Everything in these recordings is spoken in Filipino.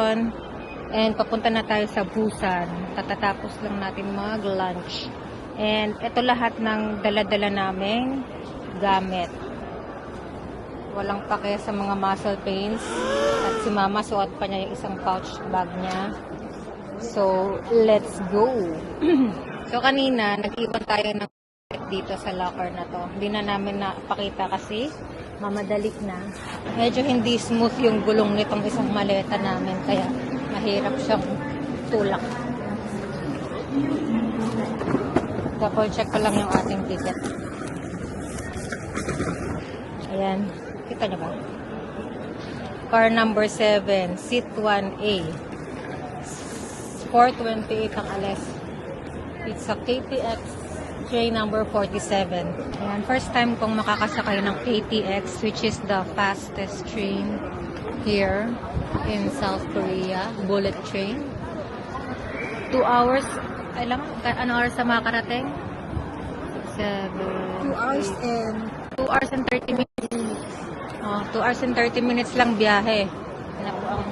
ngayon. And papunta na tayo sa Busan. Tatatapos lang natin mag-lunch. And ito lahat ng dala-dala naming gamit. Walang pake sa mga muscle pains. At si mama suot pa niya yung isang pouch bag niya. So, let's go! So, kanina, nag-iwan tayo ng dito sa locker na to. Hindi na namin napakita kasi mamadali na. Medyo hindi smooth yung gulong nitong isang maleta namin. Kaya, mahirap siyang tulak. Double check ko lang yung ating ticket. Ayan. Kita niyo ba? Car number 7, seat 1A. 4:28 ang alas. It's a KTX train number 47. Ayan, first time kong makakasakay ng KTX, which is the fastest train here in South Korea. Bullet train. 2 hours. Alam, ano oras sa makarating? 7, 2 hours and 30 minutes. 2 hours and 30 minutes lang biyahe. Yan po ang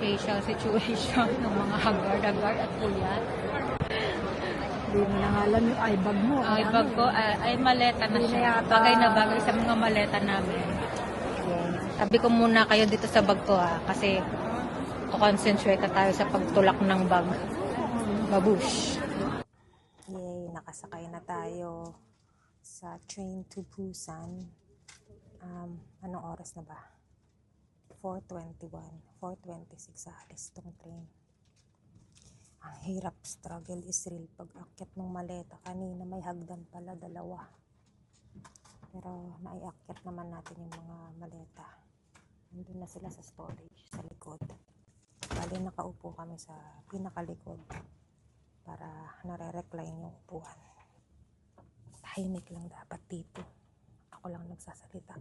facial situation ng mga haggard at puyat. Hindi mo na nga alam yung eye-bag mo. Ang ibag ko, ay maleta na siya. Bagay na bagay sa mga maleta namin. Sabi ko muna kayo dito sa bag ko kasi concentrate na tayo sa pagtulak ng bag. Babush! Yay! Nakasakay na tayo sa train to Busan. Anong oras na ba? 4:21, 4:26 sa alis tong train. Ang hirap, struggle is real. Pag akyat ng maleta, kanina may hagdan pala, 2. Pero naiakyat naman natin yung mga maleta. Nandun na sila sa storage, sa likod. Bali nakaupo kami sa pinakalikod para nare-recline yung upuan. Tahimik lang dapat dito. Ako lang nagsasalita.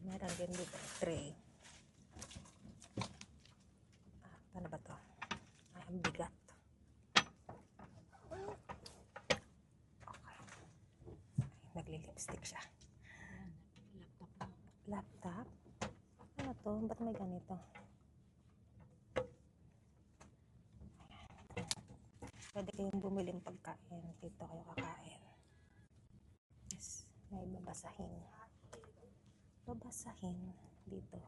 Meron din dito tray. Ano ba to? Ay, ang bigat. Okay. Ay, nagli-lipstick siya. Laptop? Ano to? Ba't may ganito? Pwede kayong bumiling pagkain. Dito kayo kakain. Yes, may babasahin. Babasahin dito.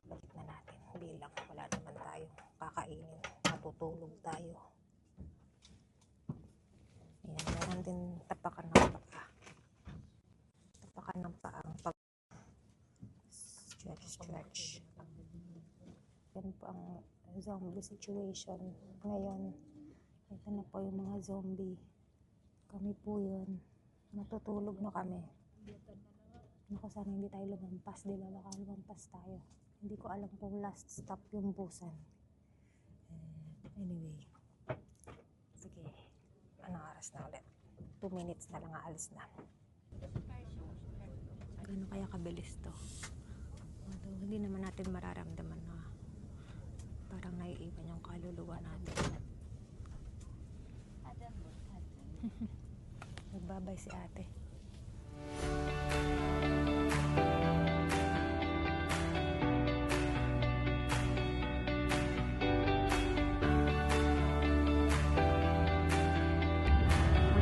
Balik na natin. Bilang wala naman tayo kakainin. Matutulog tayo. Ayan, meron din tapakan ng paa. Tapakan ng paa. Pag stretch. Yan po ang zombie situation. Ngayon, ito na po yung mga zombie. Kami po yun. Matutulog na kami. Naku, sana hindi tayo lumampas. Di ba baka lumampas tayo. Hindi ko alam kung last stop yung Busan. Anyway. Sige. Anong oras na ulit? 2 minutes na lang aalis na. Gano'n kaya kabilis to? Although, hindi naman natin mararamdaman na parang naiiwan yung kaluluwa natin. Nagbabay si ate.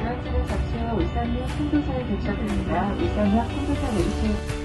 고려역에서 잠시 후 울산역 홍도사에 도착합니다. 울산역 홍도사 내리실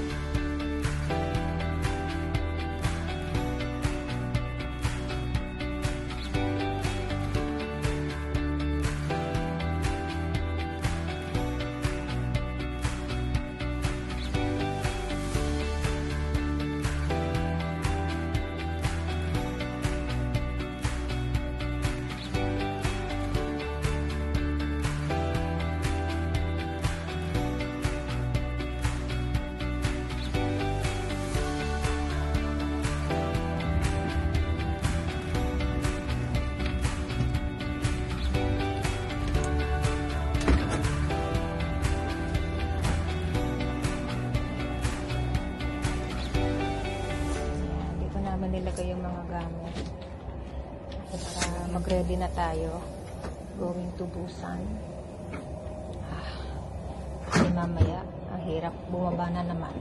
nilagay yung mga gamit para mag-ready na tayo going to Busan. Kasi mamaya ang mahirap bumaba na naman.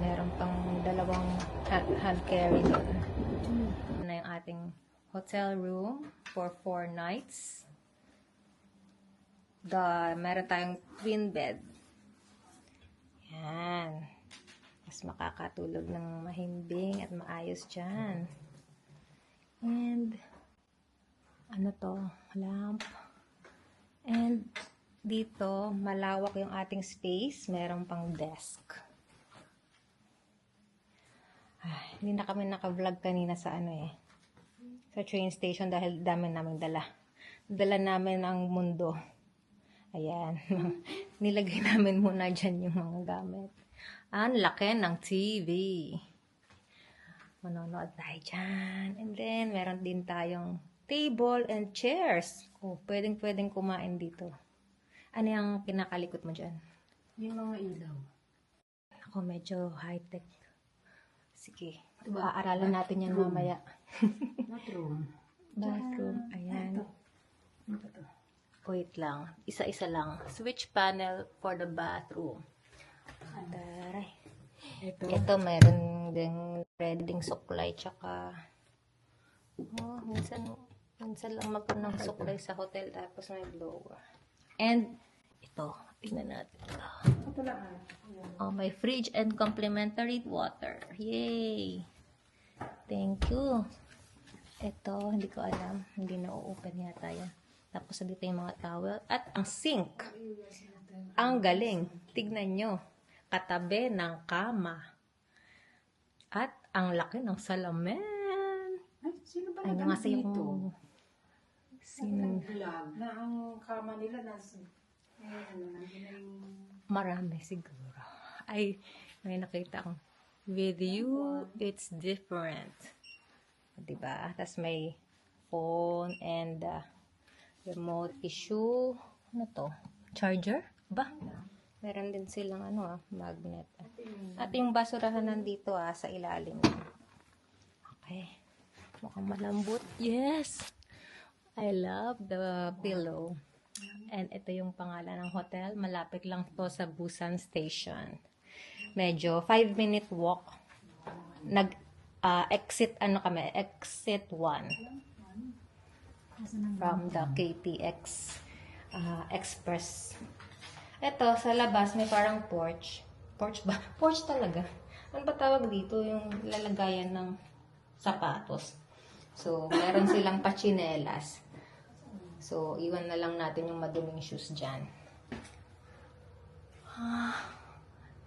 Meron pang dalawang hand carry doon. Na yung ating hotel room for 4 nights. Meron tayong twin bed. Yan. Mas makakatulog ng mahimbing at maayos dyan. And, ano to? Lamp. And, dito, malawak yung ating space. Meron pang desk. Hindi na kami naka-vlog kanina sa sa train station dahil dami naming dala. Dala namin ang mundo. Ayan. Nilagay namin muna dyan yung mga gamit. Ang laki ng TV. Manonood tayo dyan. And then, meron din tayong table and chairs. Pwedeng kumain dito. Ano yung kinakalikot mo dyan? Yung mga ilaw. Ako, medyo high-tech. Sige. Aaralan natin yan mamaya. Bathroom. Bathroom. Ayan. Ano to? Wait lang. Isa-isa lang. Switch panel for the bathroom. Taray. Ito, meron ding reading suklay. Tsaka, minsan lang magkaroon ng suklay sa hotel. Tapos may blower. And, ito. Tingnan natin. Ito lang. May fridge and complimentary water. Yay! Thank you. Ito, hindi ko alam. Hindi na-open yata yan. Tapos dito yung mga towel. At ang sink. Ang galing. Tignan nyo. Katabi ng kama. At ang laki ng salamin. Ay, sino ba Ano nga dito? yung... Vlog na ang kama nila nasa... Marami siguro. Ay, may nakita akong with you, it's different. Diba? Tapos may phone and remote issue. Ano to? Charger? Ba? Meron din silang magnet. At yung basurahan nandito sa ilalim. Okay. Mukhang malambot. Yes! I love the pillow. And ito yung pangalan ng hotel. Malapit lang to sa Busan Station. Medyo 5-minute walk. Exit exit 1 from the KTX Express. Ito, sa labas may parang porch. Porch ba? Porch talaga. Ano ba tawag dito? Yung lalagayan ng sapatos. So, meron silang pachinelas. So, iwan na lang natin yung maduming shoes dyan.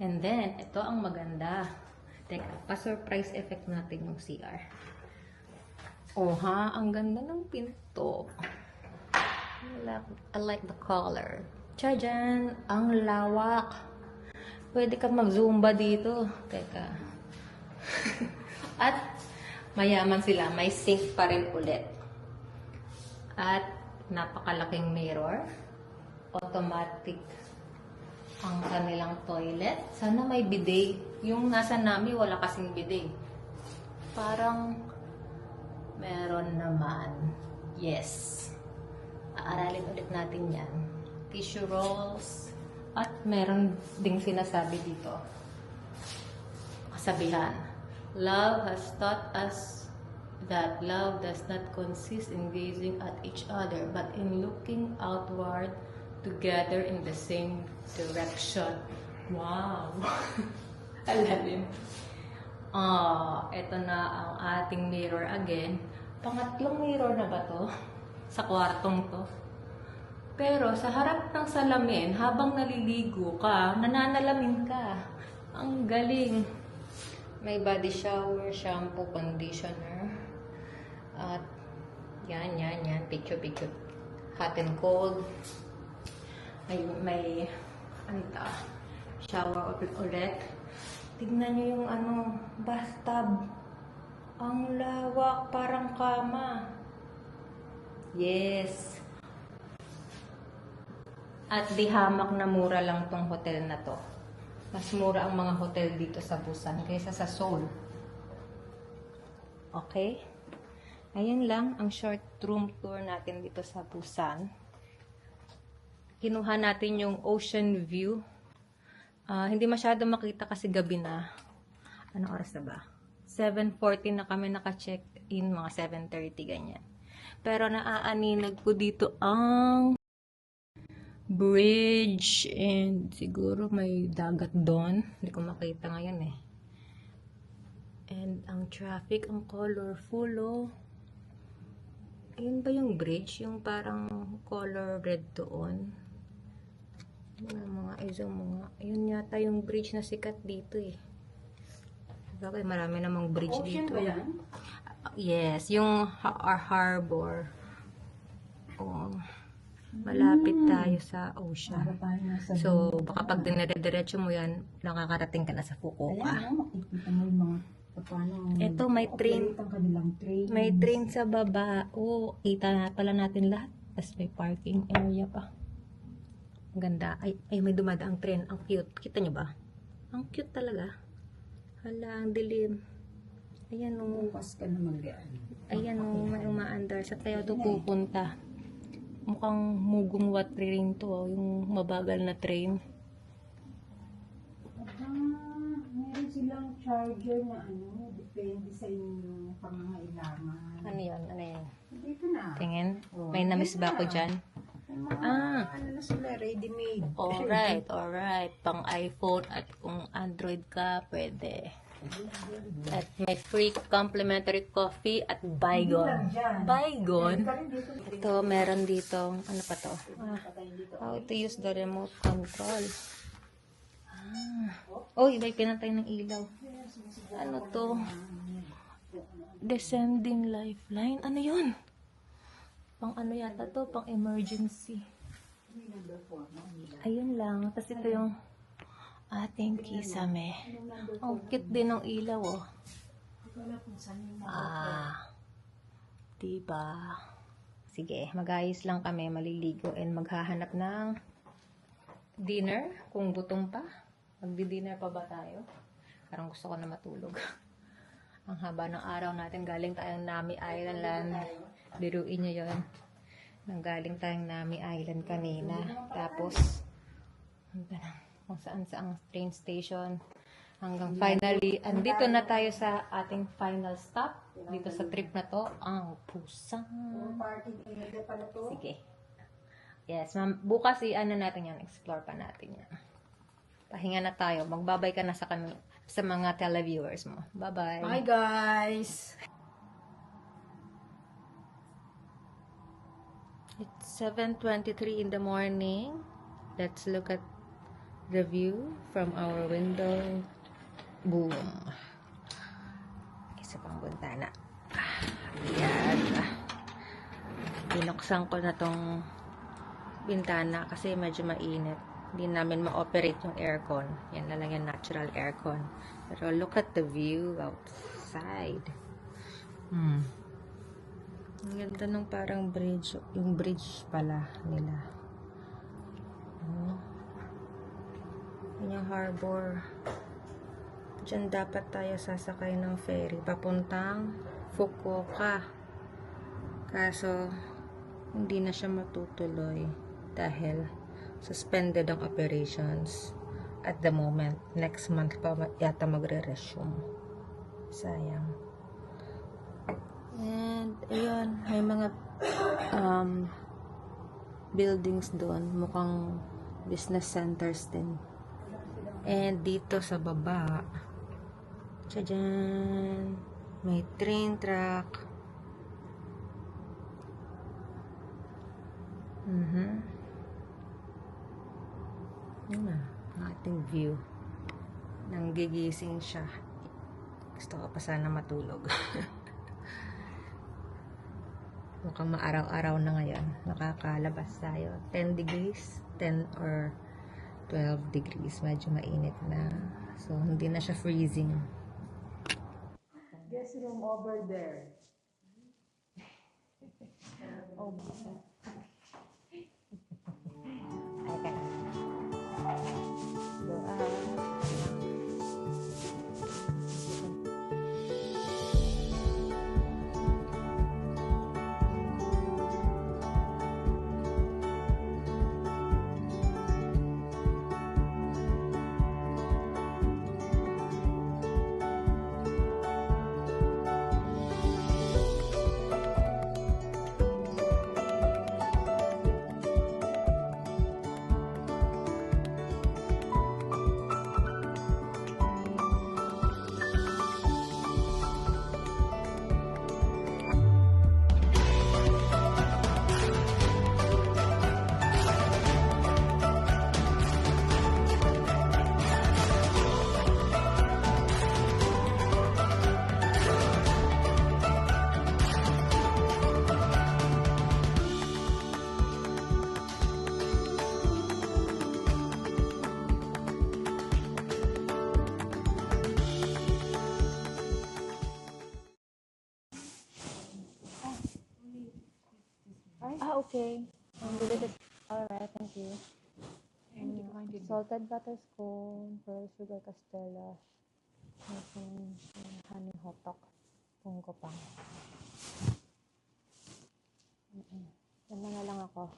And then, ito ang maganda. Teka, pa-surprise effect natin yung CR. Ang ganda ng pinto. I like the color. Tchajan! Ang lawak. Pwede kang mag-zumba dito. Teka. At, mayaman sila. May sink pa rin ulit. At, napakalaking mirror. Automatic ang kanilang toilet. Sana may bidet. Yung nasa namin, wala kasing bidet. Parang meron naman. Yes. Aaralin ulit natin yan. Tissue rolls. At meron ding sinasabi dito. Kasabihan. Love has taught us that love does not consist in gazing at each other, but in looking outward together in the same direction. Wow! Alalim. Ito na ang ating mirror again. Pangatlong mirror na ba to? Sa kwartong to. Pero sa harap ng salamin, habang naliligo ka, nananalamin ka. Ang galing. May body shower, shampoo, conditioner. At yan. Picture. Hot and cold. May shower ulit. Tignan nyo yung bathtub. Ang lawak, parang kama. Yes. At di hamak na mura lang tong hotel na to. Mas mura ang mga hotel dito sa Busan kaysa sa Seoul. Okay? Ayun lang ang short room tour natin dito sa Busan. Kinuha natin yung ocean view. Hindi masyado makita kasi gabi na. Anong oras na ba? 7:40 na kami naka-check in, mga 7:30 ganyan. Pero naaaninag ko dito ang bridge and siguro may dagat doon. Hindi ko makita ngayon eh. And ang traffic, ang colorful oh. Ayun ba yung bridge? Yung parang color red doon. Ayun yata yung bridge na sikat dito eh. Bakit marami namang bridge dito. Ocean ba yan? Yes, yung harbor. Oh, malapit tayo sa ocean. So, baka pag dinire-diretso mo yan, nakakarating ka na sa Fukuoka. Ayan, makikita mo yung mga paano. Ito, may train. Ang kanilang train. May train sa baba. Oh, kita na pala natin lahat. Tapos may parking area pa. Ang ganda. Ay, may dumadaang train. Ang cute. Kita nyo ba? Ang cute talaga. Hala, ang dilim. Ayan o. Bukas ka na mag-gaan. Ayan o, may umaandar. Sa tayo ito pupunta. Mukhang mugong water rin to. Oh, yung mabagal na train. Meron silang charger na depende sa inyong pangangailangan. Ano yan? Ano yan? Dito na. Tingin? May namiss ba ako dyan? Ano na sila, ready-made. Alright. Pang iPhone at kung Android ka, pwede. At may free complimentary coffee at Baygon. Baygon? Ito, meron dito. Ano pa to? How to use the remote control. Oh, may pinatay ng ilaw. Ano to? Descending lifeline. Ano yun? Pang ano yata to? Pang emergency. Ayun lang. Tapos ito yung ating kisame. Ang cute din ng ilaw, oh. Diba? Sige, mag-ayos lang kami, maliligo, and maghahanap ng dinner, kung gutom pa. Magdi-dinner pa ba tayo? Parang gusto ko na matulog. Ang haba ng araw natin, galing tayong Nami Island land. Biruin nyo yun. Nanggaling tayong Nami Island kanina. Tapos, kung saan ang train station. Hanggang finally, andito na tayo sa ating final stop. Dito sa trip na to, ang Busan. Sige. Yes, ma'am. Bukas ano natin yan. Explore pa natin yan. Pahinga na tayo. Magbabay ka na sa mga televiewers mo. Bye-bye. Bye guys! It's 7:23 in the morning. Let's look at the view from our window. Boom. Isa pang bintana. Ayan. Binuksan ko na tong bintana kasi medyo mainit. Hindi namin ma-operate yung aircon. Yan na lang yung natural aircon. Pero look at the view outside. Ang ganda ng parang bridge. Yung bridge pala nila. Yan yung harbor. Diyan dapat tayo sasakay ng ferry papuntang Fukuoka. Kaso, hindi na siya matutuloy dahil suspended ang operations at the moment. Next month pa yata magre-resume. Sayang. And, ayun, may mga buildings doon. Mukhang business centers din. And dito sa baba, tadyan, may train track. Yun na, ang ating view. Nanggigising siya. Gusto ko pa sana matulog. Mukhang maaraw-araw na ngayon. Nakakalabas tayo. 10 degrees, 10 or 12 degrees. Medyo mainit na. So, hindi na siya freezing. Guest room over there. Ay, ka na. Okay. Alright, thank you. Salted butterscotch, pearl sugar castella, honey hotok, punggo pang. Yan na lang ako.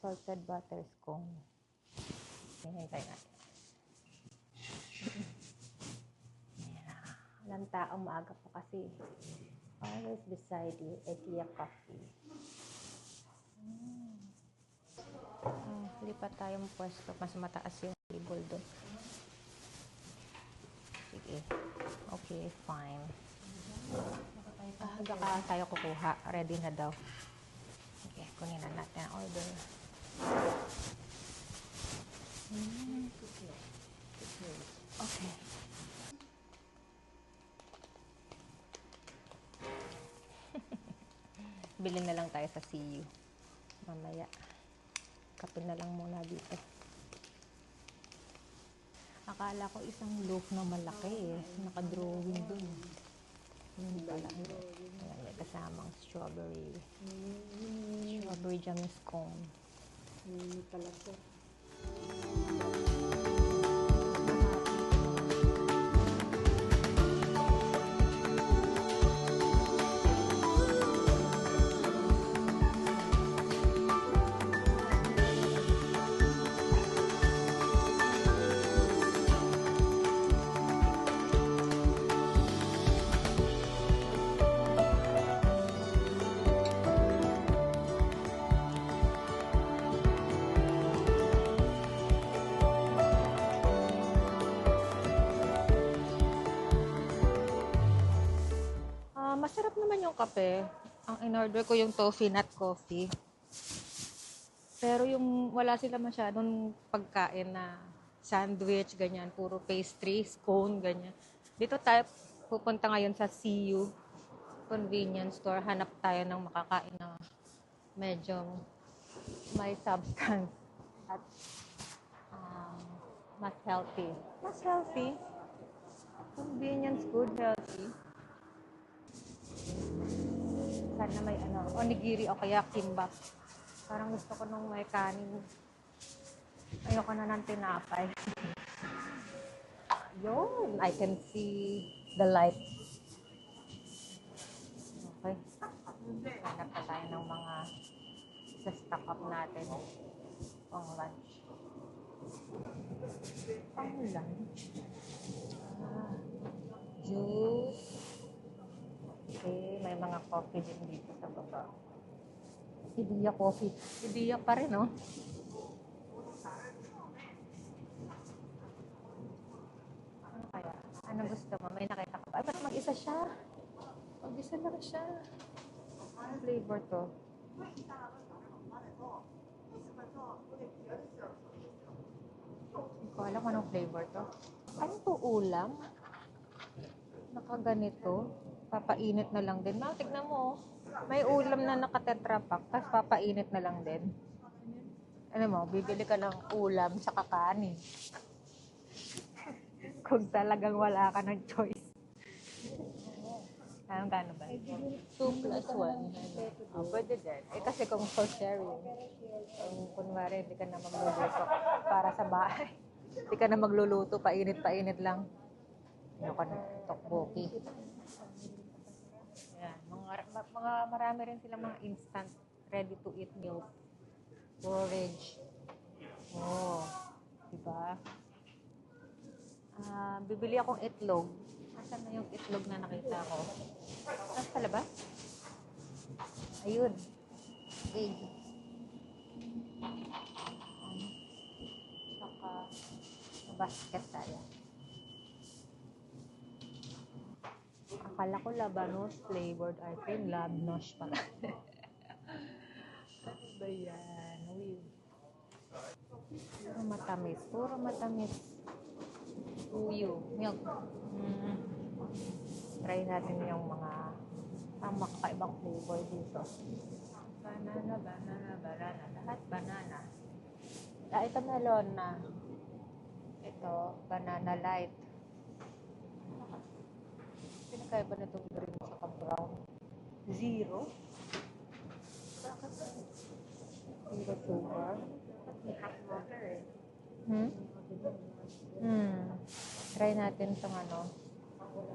Salted butterscotch. Hintay natin. Walang tao, maaga pa kasi. Always beside you, Ekia Coffee. Lipat tayong pwesto. Mas mataas yung table doon. Sige. Okay, fine. Baka tayo kukuha. Ready na daw. Okay, kunin na natin ang order. Okay. Bilhin na lang tayo sa CU. Mamaya. Kape na lang muna dito. Akala ko isang loaf na malaki eh. Naka-drawing dun. Hindi pala. Ayan, may kasamang strawberry. Strawberry jam scone. Hindi pala to. Masarap naman yung kape. Ang in-order ko yung toffee nut coffee. Pero yung wala sila masyadong pagkain na sandwich, ganyan. Puro pastry, scone, ganyan. Dito tayo pupunta ngayon sa CU convenience store. Hanap tayo ng makakain na medyo may substance at mas healthy. Mas healthy. Convenience food, healthy. Sana may onigiri o kaya kimbap. Parang gusto ko nung may kanin. Ayoko na ng tinapay. Yun, I can see the light. Okay. Hanap na tayo ng mga sa-stock up natin. Pang lunch. Pang lunch? Juice. Okay, may mga coffee din dito sa baba. Ibiya coffee. Ibiya pa rin, no? Ano kaya? Ano gusto mo? May nakita ka ba? Ay, ba't mag-isa siya? Mag-isa lang siya. Ano flavor to? Hindi ko alam anong flavor to. Ano to, ulam? Nakaganito. Papainit na lang din. Tignan mo. May ulam na naka-tetra pack, tapos papainit na lang din. Ano mo, bibili ka ng ulam sa kakanin. Kung talagang wala ka ng choice. Anong gano'n ba? 2 plus 1. Oh, pwede din. Eh kasi kung for sharing, kung kunwari hindi ka na magluluto para sa bahay, hindi ka na magluluto, painit-painit lang. Ano ka na, tokboki. Yan, mga marami rin sila mga instant ready to eat meals. Porridge. Oh, diba? Bibili akong itlog. Asan na yung itlog na nakita ko? Sa labas? Ayun. Egg. Saka sa basket tayo. Akala ko labanos flavored ice cream. Labnosh pala. Ano ba yan? Weird. Puro matamis. Puro matamis. Uyo. Milk. Try natin yung mga makakaibang flavor dito. Banana, banana, banana. Lahat banana. Ito melon na. Ito, banana light. Pinakaiba na itong green sa brown. Zero? Bakit? Zero sugar. Hmm? Hmm. Try natin itong ano,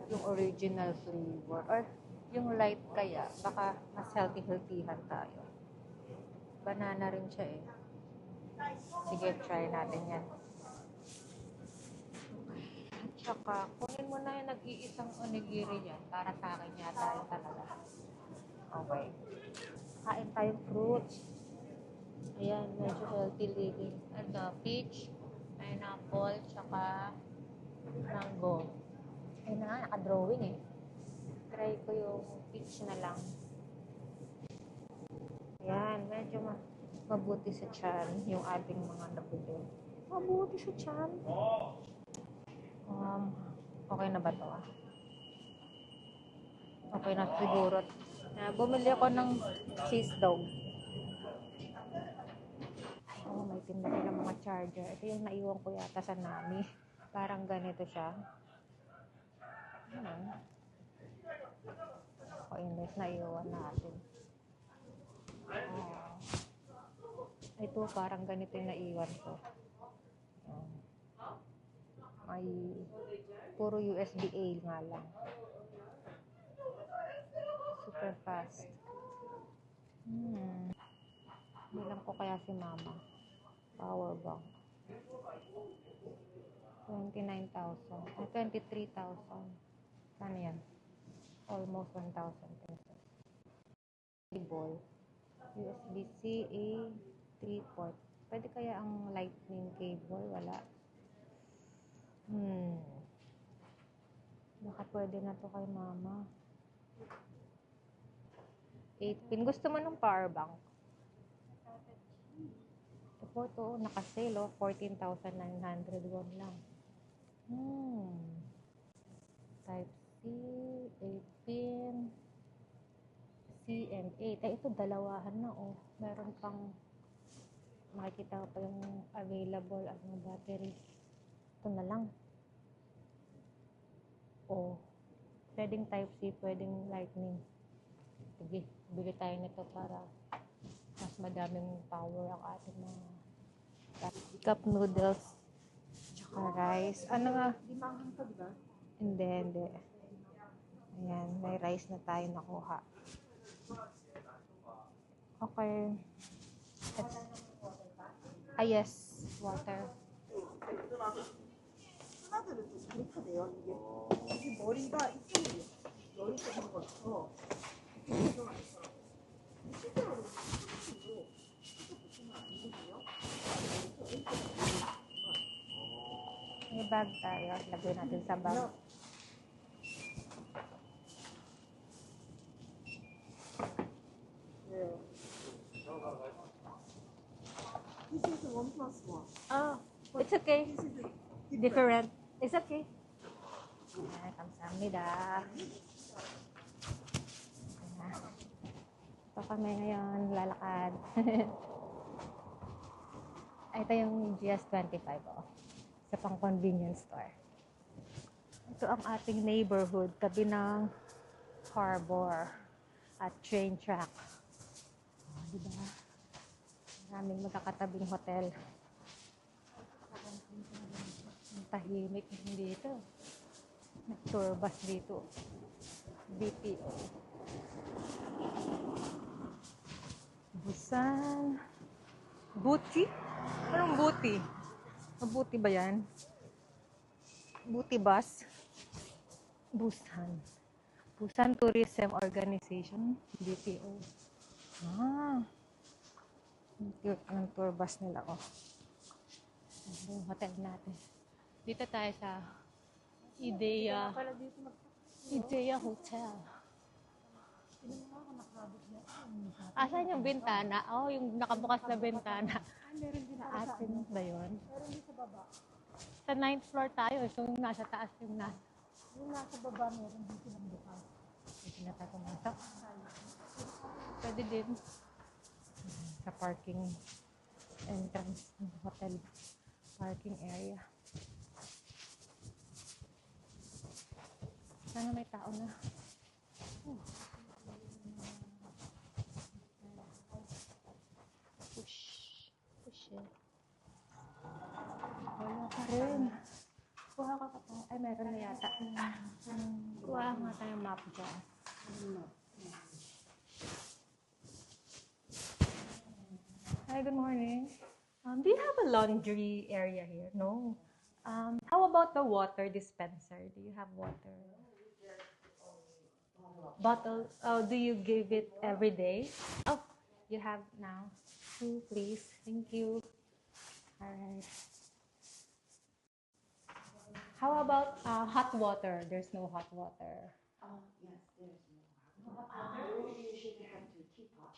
yung original flavor. Or yung light kaya. Baka mas healthy-healthyhan tayo. Banana rin siya eh. Sige, try natin yan. At saka, kunin mo na yung nag-iisang onigiri yan. Para sa akin yata yun talaga. Okay. Kain tayong fruits. Ayan, medyo healthy living. Ano, peach, pineapple, tsaka mango. Ayun na nga, naka-drawing eh. Try ko yung peach na lang. Ayan, medyo mabuti sa tiyan yung ating mga nabili. Mabuti sa tiyan. Okay na ba to? Okay na siguro. Bumili ako ng cheese dog. Oh, may tinda sila mga charger. Ito yung naiwan ko yata sa Nami. Parang ganito siya. Kainis na iwan natin. Ito parang ganito yung naiwan ko. May puro USB-A nga lang. Super fast. Bilang ko kaya si mama. Power bank. 29,000. 23,000. Ano yan? Almost 1,000 pesos. USB-C A 3 port. Pwede kaya ang lightning cable? Wala. Baka pwede na to kay mama. 8 pin. Gusto mo ng power bank? Ito to, naka-sale oh. 14,900 won lang. Type C, 8 pin, C and 8. Ay, ito dalawahan na oh. Meron pang makikita ko pa yung available ang battery. Ito na lang. Oh. Pwedeng type C, pwedeng lightning. Sige, bili tayo nito para mas madaming power ang ating mga cup noodles tsaka rice. Ano nga? Limangan ka, di ba? Hindi. Ayan, may rice na tayo nakuha. Okay. Yes, water. 하나들은 좀 그렇거든요. 이게 머리가 이쪽으로 머리 쪽으로 걸쳐. 이쪽으로 안 써. 실제로는 이쪽으로 이쪽 붙이면 안 되거든요. May bag tayo. Lagay natin sa bag. This is 1+1. Oh, it's okay. This is Different. It's okay. Ayan, kamsahamnida. Ito kami ngayon, lalakad. Ito yung GS25 oh. Sa pang convenience store. Ito ang ating neighborhood, tabi ng harbor at train track. Oh, diba? Maraming magkakatabing hotel. Ang tahimik dito. Tour bus dito. BPO. Busan. Buti? Anong buti? Mabuti ba yan? Buti bus? Busan. Busan Tourism Organization. BPO. Cute ng tour bus nila. Oh. Yung hotel natin. Dito tayo sa Idea Hotel. Asan yung bintana? Oh, yung nakabukas na bintana. meron din na Atin ba yun? meron din sa baba. Sa 9th floor tayo. So, yung nasa taas yung nasa. Yung nasa baba meron din silang bukas. Pwede na tayo pumasok. Pwede din. Sa parking entrance ng hotel. Parking area. Sana may tao na. Push. rin. Kuha ka pa tayo. Ay, meron na yata. Kuha nga tayong map dyan. Hi, good morning. Do you have a laundry area here? No. How about the water dispenser? Do you have water? Bottle? Oh, do you give it every day? Oh, you have now. 2, please. Thank you. All right. How about hot water? There's no hot water. Yes, there's no hot water. You should have to teapot.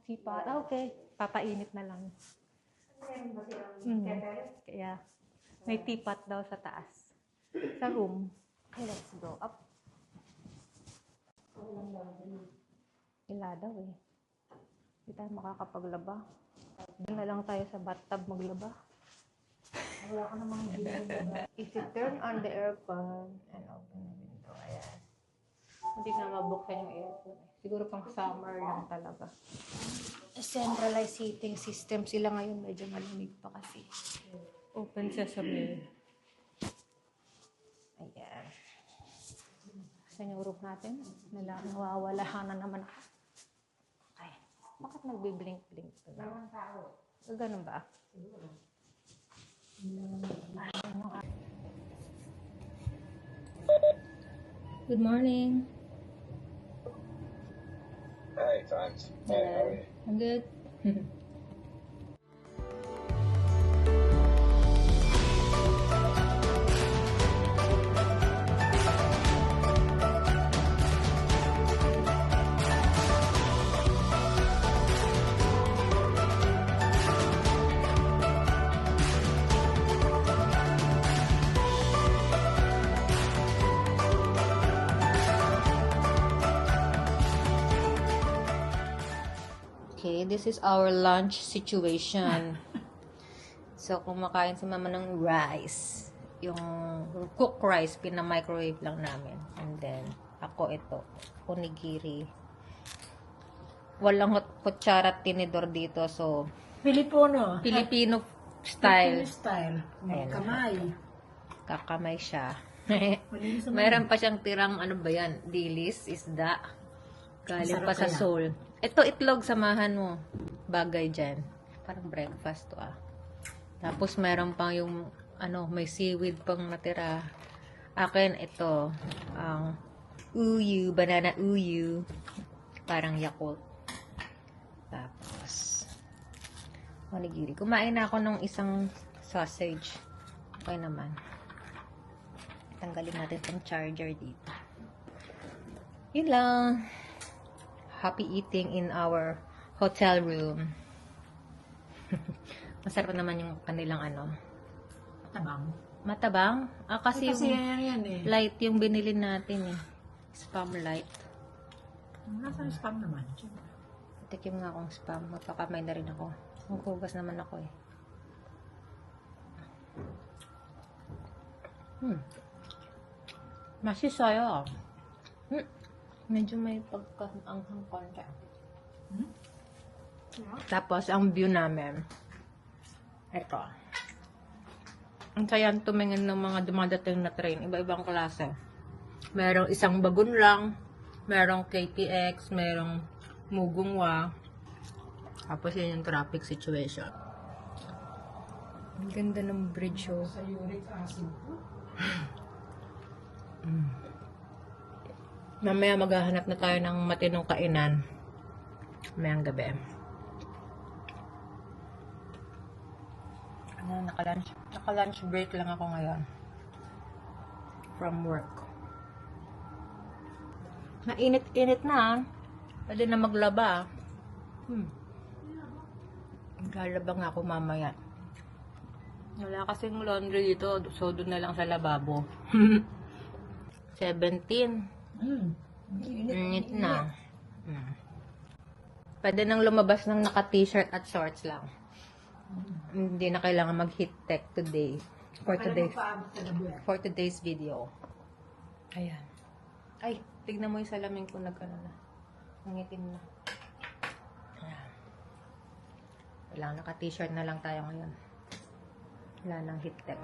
Teapot. Okay. Papainit na lang. Kaya, may teapot daw sa taas. Sa room. Okay, let's go up. Ila daw eh. Hindi tayo makakapaglaba. Doon na lang tayo sa bathtub maglaba. Wala ka namang If you turn on the aircon and open the window, ayan. Hindi na mabuksan yung aircon. Siguro pang summer lang talaga. Centralized heating system sila ngayon. Medyo malamig pa kasi. Open sesame. Ayan. Saan yung room natin? Nawawala na naman ako. Okay. Bakit nagbiblink-blink to na? Ganun ba? Good morning. Hi, thanks. Hi, how are you? I'm good. Okay, this is our lunch situation. So, kumakain si mama ng rice. Yung cooked rice, pina-microwave lang namin. And then, ako ito, onigiri. Walang kutsara at tinidor dito, so, Filipino. Filipino style. Style. Ayan. Kamay. Kakamay siya. Malinis naman. Mayroon pa siyang tirang, ano ba yan? Dilis, isda. Galing Masarap pa sa kaya. Seoul. Ito, itlog, samahan mo. Bagay dyan. Parang breakfast to ah. Tapos meron pang yung, may seaweed pang natira. Akin, ito, ang uyu, banana uyu. Parang Yakult. Tapos, onigiri. Kumain na ako ng isang sausage. Okay naman. Tanggalin natin itong charger dito. Yun lang. Happy eating in our hotel room. Masarap naman yung kanilang Tabang. matabang. Kasi Kasi yung yan eh. light yung binili natin eh. Spam light. Nasaan spam naman? Tikim nga akong spam. Magpakamay na rin ako. Maghugas naman ako eh. Masisaya. Medyo may pagkaanghang konti. Tapos, ang view namin, ito. Ang sayang tumingin ng mga dumadating na train. Iba-ibang klase. Merong isang bagon lang. Merong KTX. Merong Mugungwa. Tapos, yun yung traffic situation. Ang ganda ng bridge, oh. Sa uric acid. Mamaya maghahanap na tayo ng matinong kainan. Mamayang gabi. Naka-lunch break lang ako ngayon. From work. Mainit-init na. Pwede na maglaba. Maglalaba nga ako mamaya. Wala kasing laundry dito. So, doon na lang sa lababo. 17. Init na. Pwede nang lumabas ng naka-t-shirt at shorts lang. Hindi na kailangan mag-heat tech today. For today's video. Ayan. Ay, tignan mo yung salamin ko na. Nangitim na. Ayan. Kailangan naka-t-shirt na lang tayo ngayon. Wala nang heat tech.